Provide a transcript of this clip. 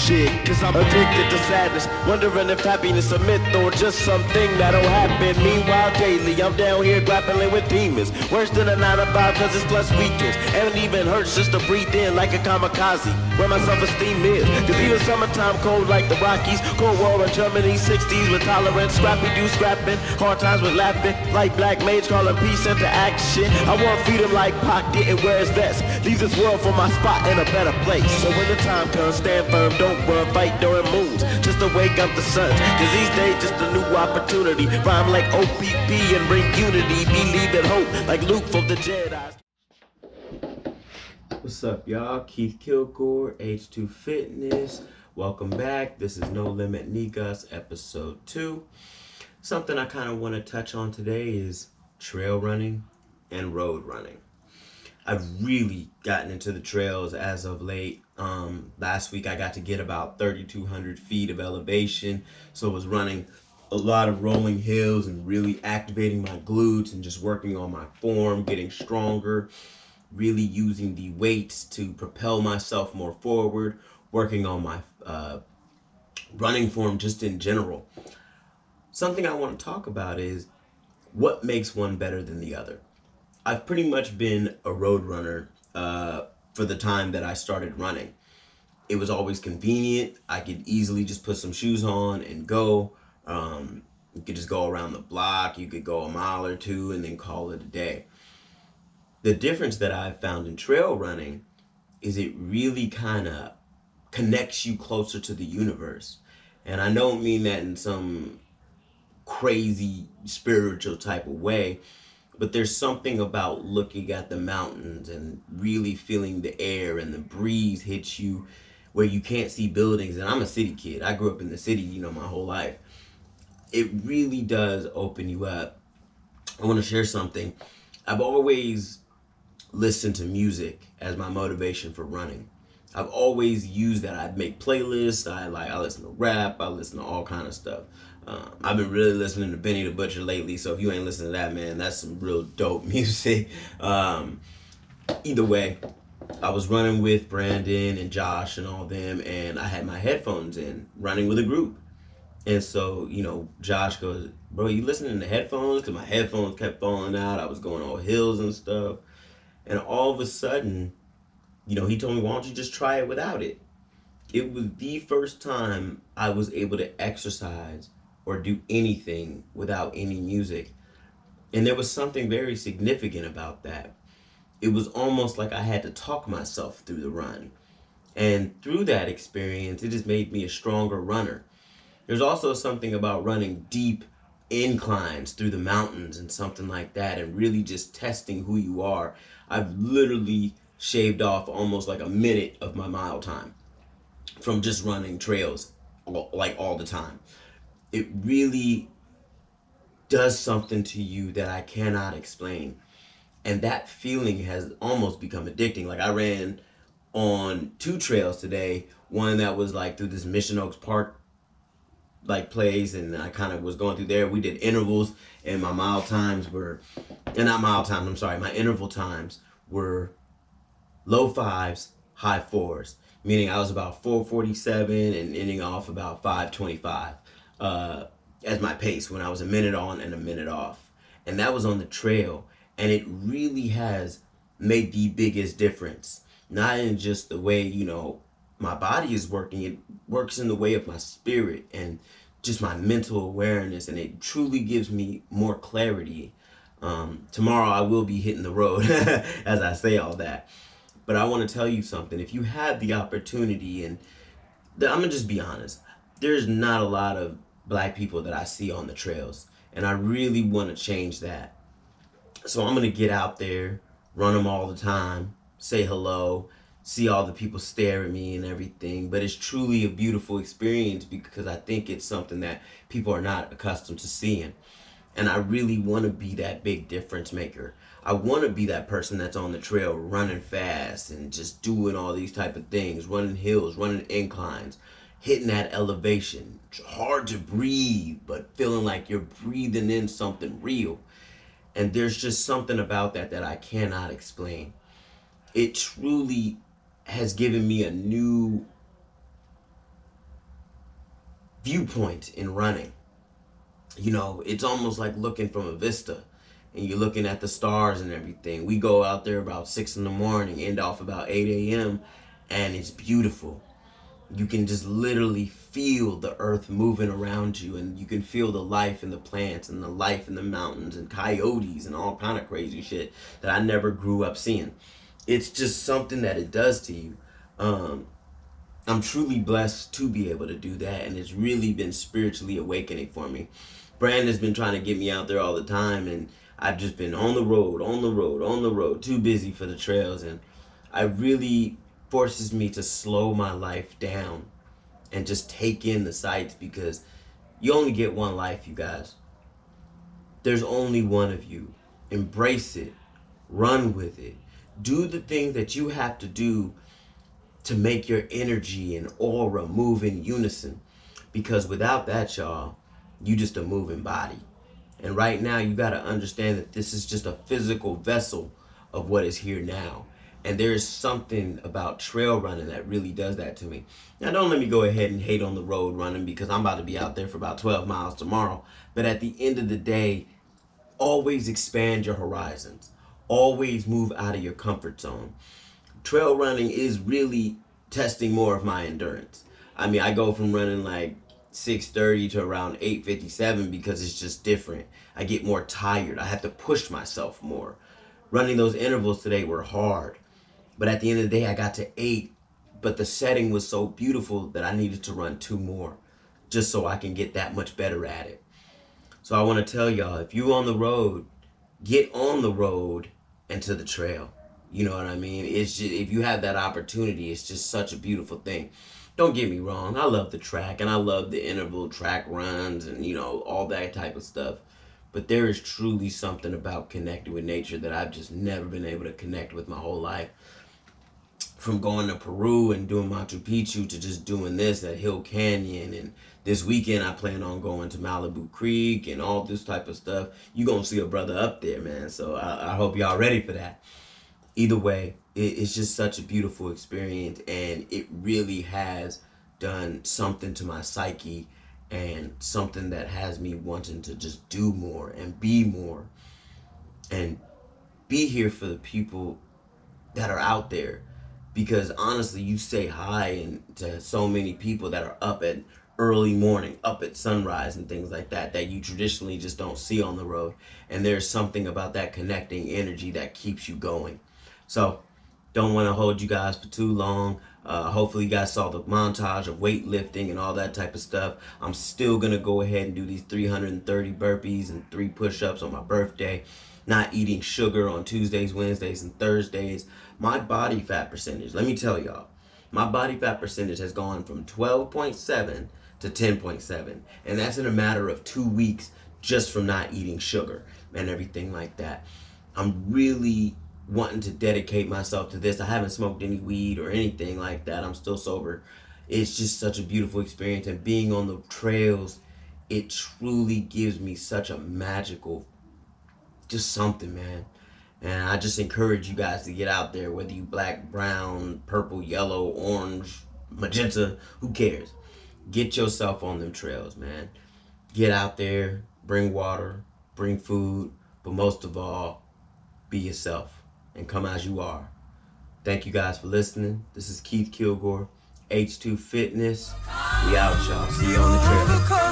shit, cause I'm addicted to sadness, wondering if happiness a myth or just something that'll happen. Meanwhile daily I'm down here grappling with demons, worse than a 9 to 5 cause it's plus weekends, and it even hurts just to breathe in like a kamikaze, where my self-esteem is, cause even summertime cold like the Rockies, Cold War in Germany, 60s with tolerance, scrappy do scrapping, hard times with laughing, like black mage calling peace into action. I want freedom like Pac didn't wear his vest, leave this world for my spot in a better place. So when the time comes, stand firm, don't run, fight during moons, just to wake up the suns, cause these days just a new opportunity, rhyme like OPP and bring unity, believe in hope like Luke from the Jedi. What's up, y'all? Keith Kilgore, H2 Fitness. Welcome back. This is No Limit Negus, episode 2. Something I kind of want to touch on today is trail running and road running. I've really gotten into the trails as of late. Last week I got to get about 3,200 feet of elevation, so I was running a lot of rolling hills and really activating my glutes and just working on my form, getting stronger, really using the weights to propel myself more forward, working on my running form just in general. Something I want to talk about is what makes one better than the other. I've pretty much been a road runner for the time that I started running. It was always convenient. I could easily just put some shoes on and go. You could just go around the block. You could go a mile or two and then call it a day. The difference that I've found in trail running is it really kind of connects you closer to the universe. And I don't mean that in some crazy spiritual type of way, but there's something about looking at the mountains and really feeling the air and the breeze hits you where you can't see buildings. And I'm a city kid. I grew up in the city, my whole life. It really does open you up. I want to share something. I've always listened to music as my motivation for running. I've always used that. I'd make playlists. I listen to rap. I listen to all kind of stuff. I've been really listening to Benny the Butcher lately, so if you ain't listening to that, man, that's some real dope music. Either way, I was running with Brandon and Josh and all them, and I had my headphones in, running with a group. And so, Josh goes, bro, you listening to headphones? Because my headphones kept falling out. I was going on hills and stuff. And all of a sudden, he told me, why don't you just try it without it? It was the first time I was able to exercise or do anything without any music. And there was something very significant about that. It was almost like I had to talk myself through the run. And through that experience, it just made me a stronger runner. There's also something about running deep inclines through the mountains and something like that, and really just testing who you are. I've literally shaved off almost like a minute of my mile time from just running trails all the time. It really does something to you that I cannot explain. And that feeling has almost become addicting. Like I ran on 2 trails today, one that was like through this Mission Oaks Park place, and I kind of was going through there. We did intervals, and my interval times were low 5s, high 4s, meaning I was about 4:47 and ending off about 5:25 as my pace when I was a minute on and a minute off. And that was on the trail, and it really has made the biggest difference. Not in just the way, my body is working, it works in the way of my spirit and just my mental awareness, and it truly gives me more clarity. Tomorrow I will be hitting the road as I say all that. But I want to tell you something. If you have the opportunity, and I'm going to just be honest, there's not a lot of black people that I see on the trails, and I really want to change that. So I'm going to get out there, run them all the time, say hello, see all the people stare at me and everything. But it's truly a beautiful experience because I think it's something that people are not accustomed to seeing. And I really want to be that big difference maker. I want to be that person that's on the trail running fast and just doing all these type of things, running hills, running inclines, hitting that elevation. It's hard to breathe, but feeling like you're breathing in something real. And there's just something about that I cannot explain. It truly has given me a new viewpoint in running. You know, it's almost like looking from a vista, and you're looking at the stars and everything. We go out there about 6 in the morning, end off about 8 a.m., and it's beautiful. You can just literally feel the earth moving around you, and you can feel the life in the plants and the life in the mountains and coyotes and all kind of crazy shit that I never grew up seeing. It's just something that it does to you. I'm truly blessed to be able to do that, and it's really been spiritually awakening for me. Brandon's been trying to get me out there all the time, and I've just been on the road, too busy for the trails, and I really forces me to slow my life down and just take in the sights, because you only get one life, you guys. There's only one of you. Embrace it. Run with it. Do the things that you have to do to make your energy and aura move in unison. Because without that, y'all, you just a moving body. And right now, you got to understand that this is just a physical vessel of what is here now. And there is something about trail running that really does that to me. Now, don't let me go ahead and hate on the road running, because I'm about to be out there for about 12 miles tomorrow. But at the end of the day, always expand your horizons. Always move out of your comfort zone. Trail running is really testing more of my endurance. I mean, I go from running like 6:30 to around 8:57 because it's just different. I get more tired. I have to push myself more. Running those intervals today were hard. But at the end of the day, I got to 8. But the setting was so beautiful that I needed to run 2 more just so I can get that much better at it. So I want to tell y'all, if you on the road, get on the road and to the trail. You know what I mean? It's just, if you have that opportunity, it's just such a beautiful thing. Don't get me wrong. I love the track, and I love the interval track runs and, you know, all that type of stuff. But there is truly something about connecting with nature that I've just never been able to connect with my whole life. From going to Peru and doing Machu Picchu to just doing this at Hill Canyon, and this weekend I plan on going to Malibu Creek and all this type of stuff. You gonna see a brother up there, man. So I hope y'all ready for that. Either way, it's just such a beautiful experience, and it really has done something to my psyche, and something that has me wanting to just do more and be more and be here for the people that are out there. Because honestly, you say hi and to so many people that are up at early morning, up at sunrise and things like that, that you traditionally just don't see on the road. And there's something about that connecting energy that keeps you going. So don't want to hold you guys for too long. Hopefully you guys saw the montage of weightlifting and all that type of stuff. I'm still going to go ahead and do these 330 burpees and 3 push-ups on my birthday. Not eating sugar on Tuesdays, Wednesdays, and Thursdays. My body fat percentage, let me tell y'all, my body fat percentage has gone from 12.7 to 10.7. And that's in a matter of 2 weeks, just from not eating sugar and everything like that. I'm really wanting to dedicate myself to this. I haven't smoked any weed or anything like that. I'm still sober. It's just such a beautiful experience. And being on the trails, it truly gives me such a magical, just something, man. And I just encourage you guys to get out there, whether you black, brown, purple, yellow, orange, magenta, who cares? Get yourself on them trails, man. Get out there, bring water, bring food, but most of all, be yourself and come as you are. Thank you guys for listening. This is Keith Kilgore, H2 Fitness. We out, y'all. See you on the trail.